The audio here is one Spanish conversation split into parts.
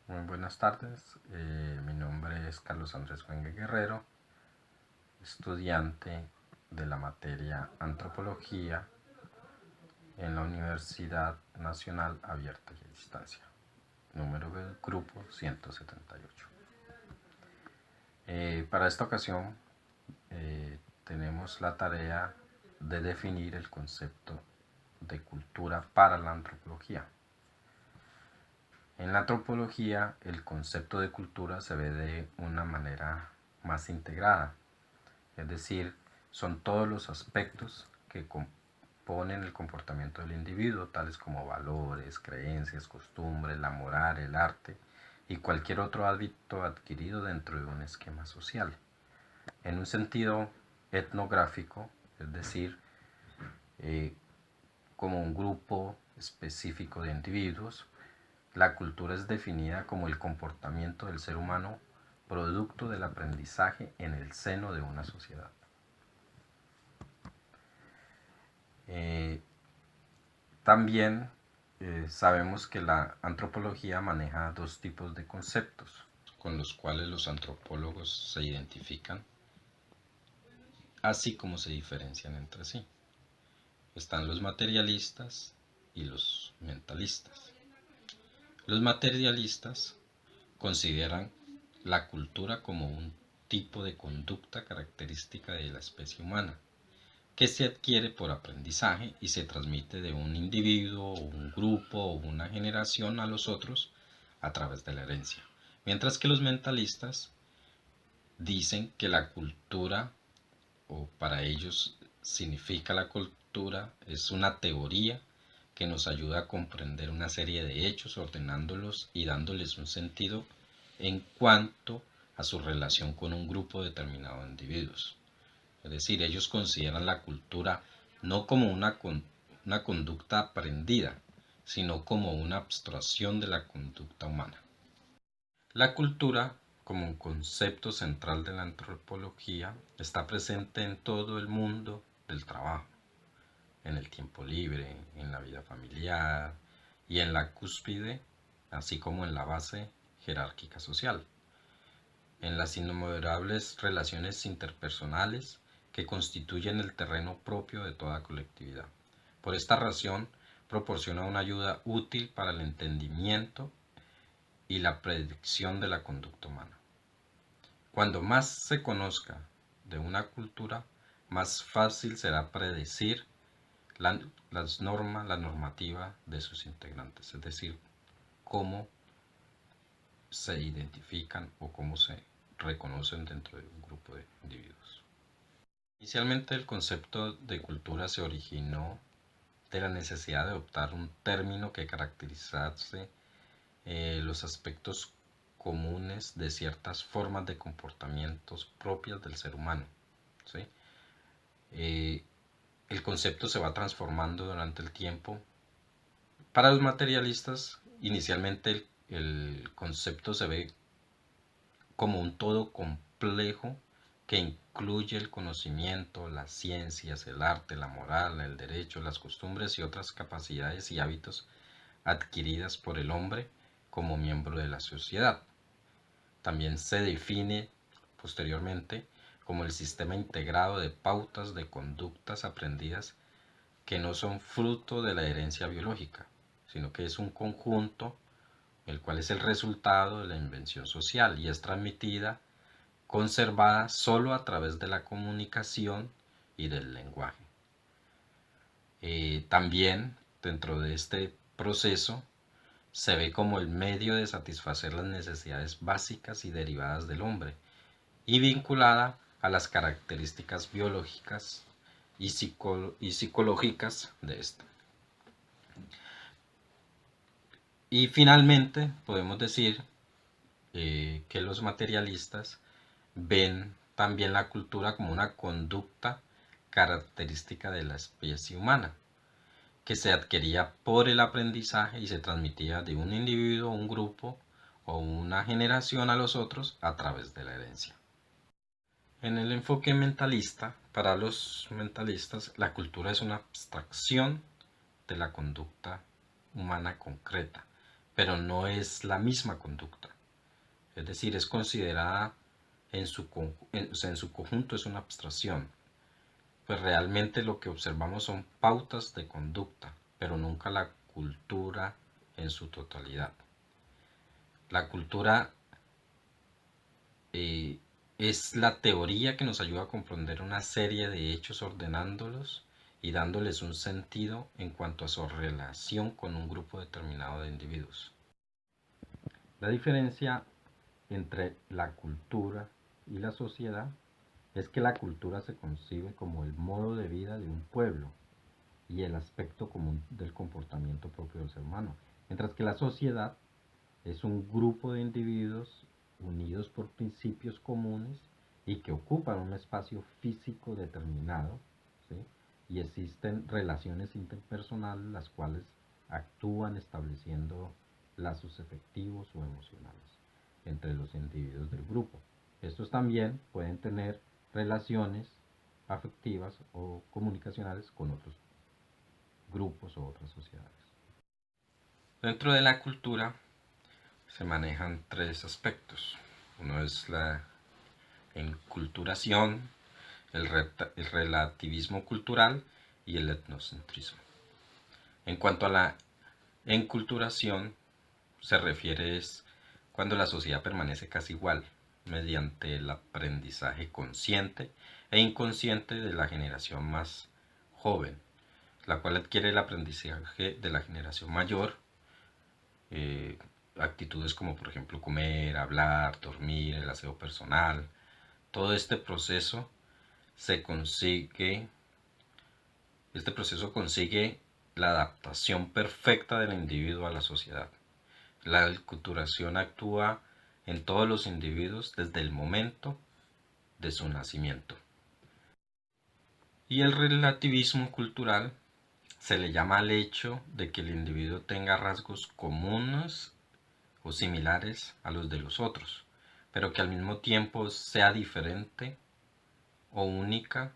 Muy buenas tardes, mi nombre es Carlos Andrés Fuengue Guerrero, estudiante de la materia Antropología en la Universidad Nacional Abierta y a Distancia, número del grupo 178. Para esta ocasión tenemos la tarea de definir el concepto de cultura para la antropología. En la antropología, el concepto de cultura se ve de una manera más integrada, es decir, son todos los aspectos que componen el comportamiento del individuo, tales como valores, creencias, costumbres, la moral, el arte y cualquier otro hábito adquirido dentro de un esquema social. En un sentido etnográfico, es decir, como un grupo específico de individuos, la cultura es definida como el comportamiento del ser humano producto del aprendizaje en el seno de una sociedad. También sabemos que la antropología maneja dos tipos de conceptos con los cuales los antropólogos se identifican, así como se diferencian entre sí. Están los materialistas y los mentalistas. Los materialistas consideran la cultura como un tipo de conducta característica de la especie humana, que se adquiere por aprendizaje y se transmite de un individuo, un grupo o una generación a los otros a través de la herencia. Mientras que los mentalistas dicen que la cultura, o para ellos significa la cultura, es una teoría que nos ayuda a comprender una serie de hechos, ordenándolos y dándoles un sentido en cuanto a su relación con un grupo determinado de individuos. Es decir, ellos consideran la cultura no como una conducta aprendida, sino como una abstracción de la conducta humana. La cultura, como un concepto central de la antropología, está presente en todo el mundo del trabajo, en el tiempo libre, en la vida familiar y en la cúspide, así como en la base jerárquica social, en las innumerables relaciones interpersonales que constituyen el terreno propio de toda colectividad. Por esta razón, proporciona una ayuda útil para el entendimiento y la predicción de la conducta humana. Cuando más se conozca de una cultura, más fácil será predecir la normativa de sus integrantes, es decir, cómo se identifican o cómo se reconocen dentro de un grupo de individuos. Inicialmente el concepto de cultura se originó de la necesidad de adoptar un término que caracterizase los aspectos comunes de ciertas formas de comportamientos propias del ser humano. ¿Sí? El concepto se va transformando durante el tiempo. Para los materialistas, inicialmente el concepto se ve como un todo complejo que incluye el conocimiento, las ciencias, el arte, la moral, el derecho, las costumbres y otras capacidades y hábitos adquiridas por el hombre como miembro de la sociedad. También se define posteriormente como el sistema integrado de pautas de conductas aprendidas que no son fruto de la herencia biológica, sino que es un conjunto el cual es el resultado de la invención social y es transmitida, conservada solo a través de la comunicación y del lenguaje. También dentro de este proceso se ve como el medio de satisfacer las necesidades básicas y derivadas del hombre y vinculada a las características biológicas y psicológicas de ésta. Y finalmente podemos decir que los materialistas ven también la cultura como una conducta característica de la especie humana, que se adquiría por el aprendizaje y se transmitía de un individuo, un grupo o una generación a los otros a través de la herencia. En el enfoque mentalista, para los mentalistas, la cultura es una abstracción de la conducta humana concreta, pero no es la misma conducta. Es decir, es considerada o sea, en su conjunto es una abstracción. Pues realmente lo que observamos son pautas de conducta, pero nunca la cultura en su totalidad. La cultura es la teoría que nos ayuda a comprender una serie de hechos ordenándolos y dándoles un sentido en cuanto a su relación con un grupo determinado de individuos. La diferencia entre la cultura y la sociedad es que la cultura se concibe como el modo de vida de un pueblo y el aspecto común del comportamiento propio del ser humano, mientras que la sociedad es un grupo de individuos unidos por principios comunes y que ocupan un espacio físico determinado, ¿sí? Y existen relaciones interpersonales las cuales actúan estableciendo lazos efectivos o emocionales entre los individuos del grupo. Estos también pueden tener relaciones afectivas o comunicacionales con otros grupos o otras sociedades. Dentro de la cultura se manejan tres aspectos. Uno es la enculturación, el relativismo cultural y el etnocentrismo. En cuanto a la enculturación, se refiere es cuando la sociedad permanece casi igual, mediante el aprendizaje consciente e inconsciente de la generación más joven, la cual adquiere el aprendizaje de la generación mayor, actitudes como por ejemplo comer, hablar, dormir, el aseo personal. Todo este proceso consigue la adaptación perfecta del individuo a la sociedad. La enculturación actúa en todos los individuos desde el momento de su nacimiento. Y el relativismo cultural se le llama al hecho de que el individuo tenga rasgos comunes o similares a los de los otros, pero que al mismo tiempo sea diferente o única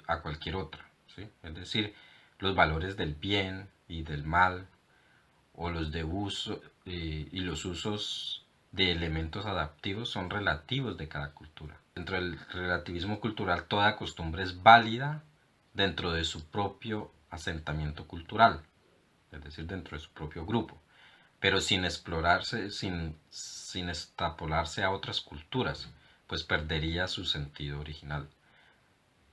a cualquier otra, ¿sí? Es decir, los valores del bien y del mal o los de uso y los usos de elementos adaptivos son relativos de cada cultura. Dentro del relativismo cultural, toda costumbre es válida dentro de su propio asentamiento cultural, es decir, dentro de su propio grupo, pero sin explorarse, sin extrapolarse a otras culturas, pues perdería su sentido original.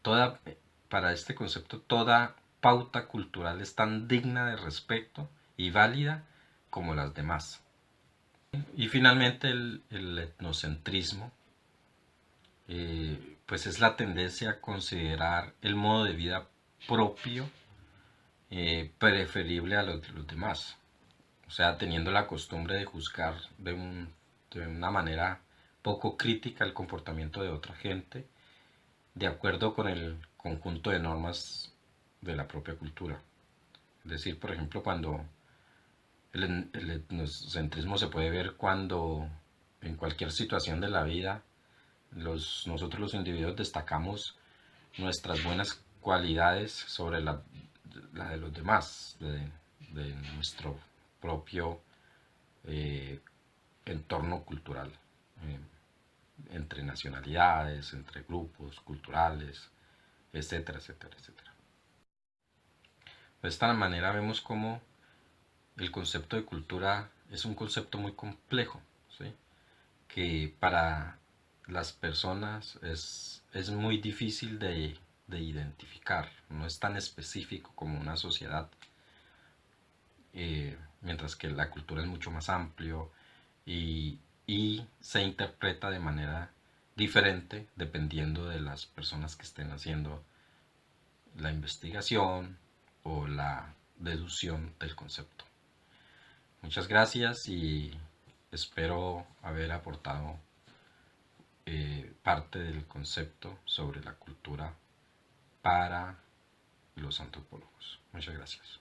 Para este concepto, toda pauta cultural es tan digna de respeto y válida como las demás. Y finalmente el etnocentrismo, pues es la tendencia a considerar el modo de vida propio preferible a los de los demás. O sea, teniendo la costumbre de juzgar de una manera poco crítica el comportamiento de otra gente, de acuerdo con el conjunto de normas de la propia cultura. Es decir, por ejemplo, cuando el etnocentrismo se puede ver cuando en cualquier situación de la vida nosotros los individuos destacamos nuestras buenas cualidades sobre la de los demás, de nuestro propio entorno cultural, entre nacionalidades, entre grupos culturales, etcétera, etcétera, etcétera. De esta manera vemos cómo el concepto de cultura es un concepto muy complejo, ¿sí? Que para las personas es muy difícil de identificar, no es tan específico como una sociedad, mientras que la cultura es mucho más amplio y se interpreta de manera diferente dependiendo de las personas que estén haciendo la investigación o la deducción del concepto. Muchas gracias y espero haber aportado parte del concepto sobre la cultura para los antropólogos. Muchas gracias.